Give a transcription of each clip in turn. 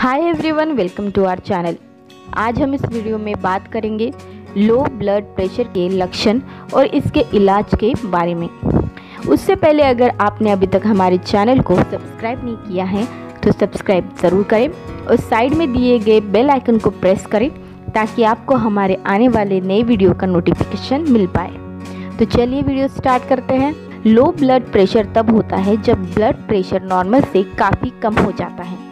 Hi everyone, welcome to our channel. आज हम इस वीडियो में बात करेंगे लो ब्लड प्रेशर के लक्षण और इसके इलाज के बारे में। उससे पहले अगर आपने अभी तक हमारे चैनल को सब्सक्राइब नहीं किया है तो सब्सक्राइब ज़रूर करें और साइड में दिए गए बेल आइकन को प्रेस करें ताकि आपको हमारे आने वाले नए वीडियो का नोटिफिकेशन मिल पाए। तो चलिए वीडियो स्टार्ट करते हैं। लो ब्लड प्रेशर तब होता है जब ब्लड प्रेशर नॉर्मल से काफ़ी कम हो जाता है।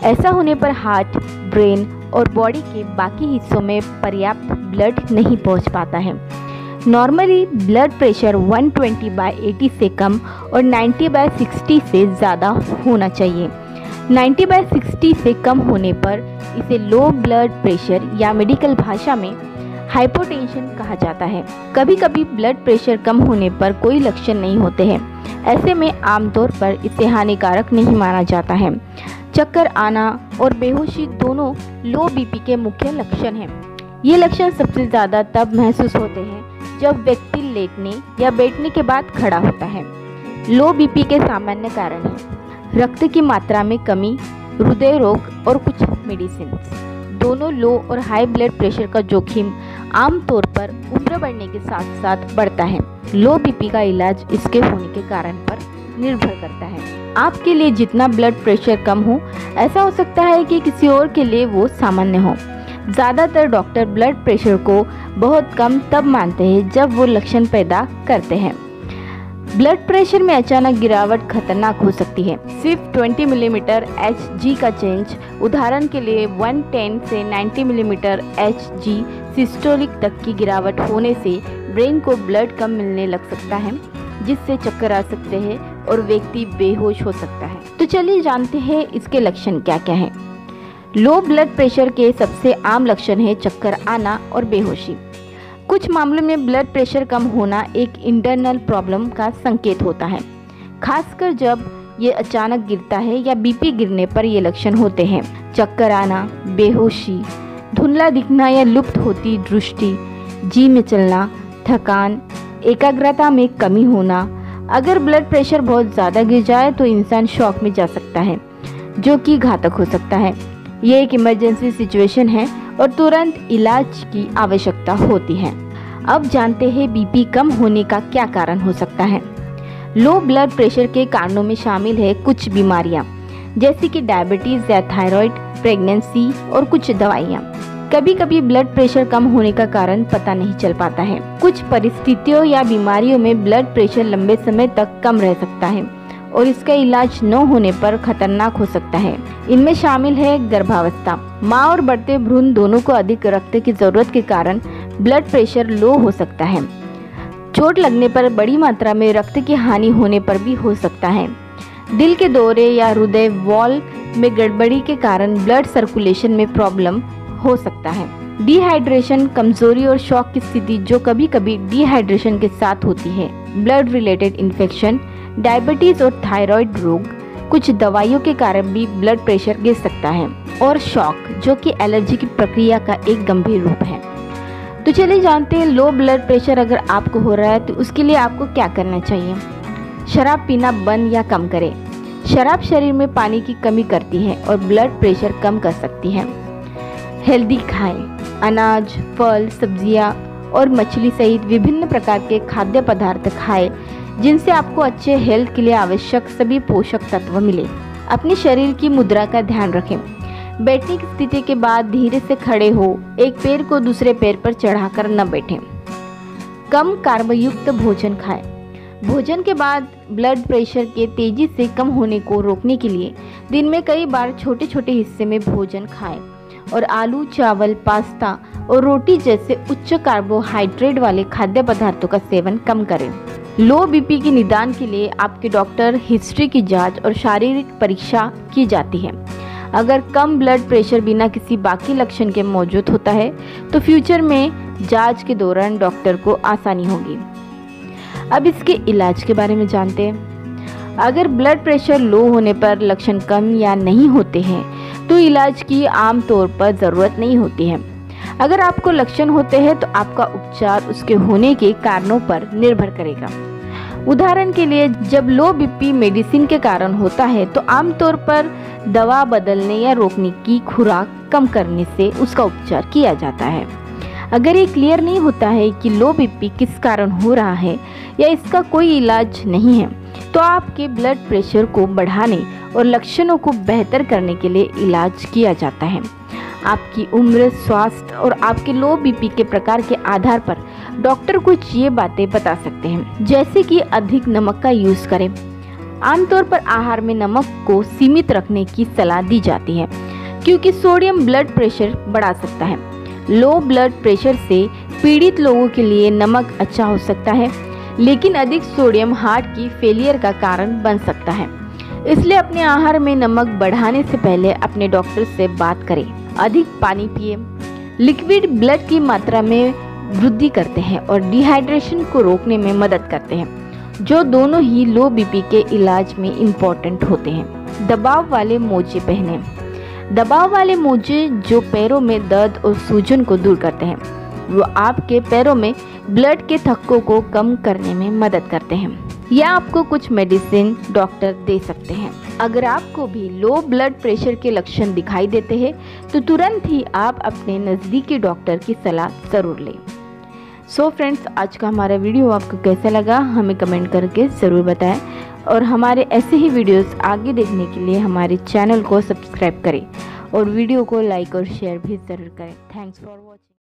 ऐसा होने पर हार्ट, ब्रेन और बॉडी के बाकी हिस्सों में पर्याप्त ब्लड नहीं पहुंच पाता है। नॉर्मली ब्लड प्रेशर 120/80 से कम और 90/60 से ज़्यादा होना चाहिए। 90/60 से कम होने पर इसे लो ब्लड प्रेशर या मेडिकल भाषा में हाइपोटेंशन कहा जाता है। कभी कभी ब्लड प्रेशर कम होने पर कोई लक्षण नहीं होते हैं। ऐसे में आमतौर पर इसे हानिकारक नहीं माना जाता है। चक्कर आना और बेहोशी दोनों लो बीपी के मुख्य लक्षण हैं। ये लक्षण सबसे ज़्यादा तब महसूस होते हैं जब व्यक्ति लेटने या बैठने के बाद खड़ा होता है। लो बीपी के सामान्य कारण हैं रक्त की मात्रा में कमी, हृदय रोग और कुछ मेडिसिन। दोनों लो और हाई ब्लड प्रेशर का जोखिम आमतौर पर उम्र बढ़ने के साथ साथ बढ़ता है। लो बीपी का इलाज इसके होने के कारण पर निर्भर करता है। आपके लिए जितना ब्लड प्रेशर कम हो, ऐसा हो सकता है कि किसी और के लिए वो सामान्य हो। ज़्यादातर डॉक्टर ब्लड प्रेशर को बहुत कम तब मानते हैं जब वो लक्षण पैदा करते हैं। ब्लड प्रेशर में अचानक गिरावट खतरनाक हो सकती है। सिर्फ 20 मिलीमीटर Hg का चेंज, उदाहरण के लिए 110 से 90 मिलीमीटर Hg सिस्टोलिक तक की गिरावट होने से ब्रेन को ब्लड कम मिलने लग सकता है, जिससे चक्कर आ सकते हैं और व्यक्ति बेहोश हो सकता है। तो चलिए जानते हैं इसके लक्षण क्या क्या हैं। लो ब्लड प्रेशर के सबसे आम लक्षण है चक्कर आना और बेहोशी। कुछ मामलों में ब्लड प्रेशर कम होना एक इंटरनल प्रॉब्लम का संकेत होता है, खासकर जब ये अचानक गिरता है या बीपी गिरने पर ये लक्षण होते हैं। चक्कर आना, बेहोशी, धुंधला दिखना या लुप्त होती दृष्टि, जी में चलना, थकान, एकाग्रता में कमी होना। अगर ब्लड प्रेशर बहुत ज़्यादा गिर जाए तो इंसान शॉक में जा सकता है, जो कि घातक हो सकता है। ये एक इमरजेंसी सिचुएशन है और तुरंत इलाज की आवश्यकता होती है। अब जानते हैं बीपी कम होने का क्या कारण हो सकता है। लो ब्लड प्रेशर के कारणों में शामिल है कुछ बीमारियां, जैसे कि डायबिटीज़ या थायराइड, प्रेगनेंसी और कुछ दवाइयां। कभी कभी ब्लड प्रेशर कम होने का कारण पता नहीं चल पाता है। कुछ परिस्थितियों या बीमारियों में ब्लड प्रेशर लंबे समय तक कम रह सकता है और इसका इलाज न होने पर खतरनाक हो सकता है। इनमें शामिल है गर्भावस्था। माँ और बढ़ते भ्रूण दोनों को अधिक रक्त की जरूरत के कारण ब्लड प्रेशर लो हो सकता है। चोट लगने पर बड़ी मात्रा में रक्त की हानि होने पर भी हो सकता है। दिल के दौरे या हृदय वॉल में गड़बड़ी के कारण ब्लड सर्कुलेशन में प्रॉब्लम हो सकता है। डिहाइड्रेशन, कमजोरी और शॉक की स्थिति जो कभी कभी डिहाइड्रेशन के साथ होती है। ब्लड रिलेटेड इन्फेक्शन, डायबिटीज और थायराइड रोग, कुछ दवाइयों के कारण भी ब्लड प्रेशर गिर सकता है। और शॉक, जो कि एलर्जी की प्रक्रिया का एक गंभीर रूप है। तो चलिए जानते हैं लो ब्लड प्रेशर अगर आपको हो रहा है तो उसके लिए आपको क्या करना चाहिए। शराब पीना बंद या कम करें। शराब शरीर में पानी की कमी करती है और ब्लड प्रेशर कम कर सकती है। हेल्दी खाएं। अनाज, फल, सब्जियां और मछली सहित विभिन्न प्रकार के खाद्य पदार्थ खाएं, जिनसे आपको अच्छे हेल्थ के लिए आवश्यक सभी पोषक तत्व मिले। अपने शरीर की मुद्रा का ध्यान रखें। बैठने की स्थिति के बाद धीरे से खड़े हो, एक पैर को दूसरे पैर पर चढ़ाकर न बैठें। कम कार्बयुक्त भोजन खाएं। भोजन के बाद ब्लड प्रेशर के तेजी से कम होने को रोकने के लिए दिन में कई बार छोटे छोटे हिस्से में भोजन खाएं और आलू, चावल, पास्ता और रोटी जैसे उच्च कार्बोहाइड्रेट वाले खाद्य पदार्थों का सेवन कम करें। लो बीपी के निदान के लिए आपके डॉक्टर हिस्ट्री की जांच और शारीरिक परीक्षा की जाती है। अगर कम ब्लड प्रेशर बिना किसी बाकी लक्षण के मौजूद होता है तो फ्यूचर में जांच के दौरान डॉक्टर को आसानी होगी। अब इसके इलाज के बारे में जानते हैं। अगर ब्लड प्रेशर लो होने पर लक्षण कम या नहीं होते हैं तो इलाज की आमतौर पर ज़रूरत नहीं होती है। अगर आपको लक्षण होते हैं तो आपका उपचार उसके होने के कारणों पर निर्भर करेगा। उदाहरण के लिए जब लो बीपी मेडिसिन के कारण होता है तो आमतौर पर दवा बदलने या रोकने की खुराक कम करने से उसका उपचार किया जाता है। अगर ये क्लियर नहीं होता है कि लो बीपी किस कारण हो रहा है या इसका कोई इलाज नहीं है, तो आपके ब्लड प्रेशर को बढ़ाने और लक्षणों को बेहतर करने के लिए इलाज किया जाता है। आपकी उम्र, स्वास्थ्य और आपके लो बीपी के प्रकार के आधार पर डॉक्टर कुछ ये बातें बता सकते हैं, जैसे कि अधिक नमक का यूज़ करें। आमतौर पर आहार में नमक को सीमित रखने की सलाह दी जाती है क्योंकि सोडियम ब्लड प्रेशर बढ़ा सकता है। लो ब्लड प्रेशर से पीड़ित लोगों के लिए नमक अच्छा हो सकता है, लेकिन अधिक सोडियम हार्ट की फेलियर का कारण बन सकता है। इसलिए अपने आहार में नमक बढ़ाने से पहले अपने डॉक्टर से बात करें। अधिक पानी पिए। लिक्विड ब्लड की मात्रा में वृद्धि करते हैं और डिहाइड्रेशन को रोकने में मदद करते हैं, जो दोनों ही लो बीपी के इलाज में इम्पोर्टेंट होते हैं। दबाव वाले मोजे पहने। दबाव वाले मोजे जो पैरों में दर्द और सूजन को दूर करते हैं, वो आपके पैरों में ब्लड के थक्कों को कम करने में मदद करते हैं या आपको कुछ मेडिसिन डॉक्टर दे सकते हैं। अगर आपको भी लो ब्लड प्रेशर के लक्षण दिखाई देते हैं तो तुरंत ही आप अपने नज़दीकी डॉक्टर की सलाह ज़रूर लें। सो फ्रेंड्स, आज का हमारा वीडियो आपको कैसा लगा हमें कमेंट करके ज़रूर बताएं और हमारे ऐसे ही वीडियोस आगे देखने के लिए हमारे चैनल को सब्सक्राइब करें और वीडियो को लाइक और शेयर भी ज़रूर करें। Thanks for watching.